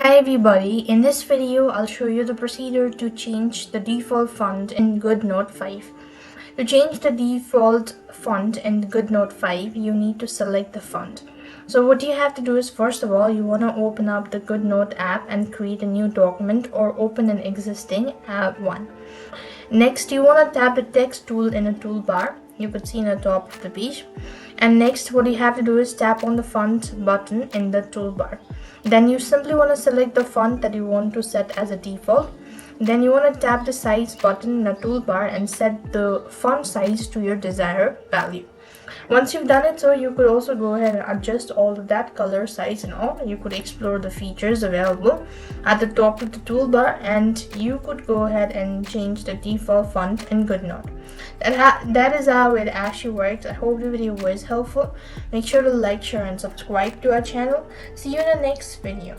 Hi everybody, in this video I'll show you the procedure to change the default font in GoodNote 5. To change the default font in GoodNote 5, you need to select the font. So what you have to do is, first of all, you want to open up the GoodNote app and create a new document or open an existing one. Next, you want to tap the text tool in a toolbar. You could see in the top of the page. And next, what you have to do is tap on the font button in the toolbar. Then you simply want to select the font that you want to set as a default. Then you want to tap the size button in the toolbar and set the font size to your desired value. Once you've done it, so you could also go ahead and adjust all of that, color, size and all. You could explore the features available at the top of the toolbar, and you could go ahead and change the default font in GoodNote. That is how it actually works. I hope the video was helpful. Make sure to like, share and subscribe to our channel. See you in the next video.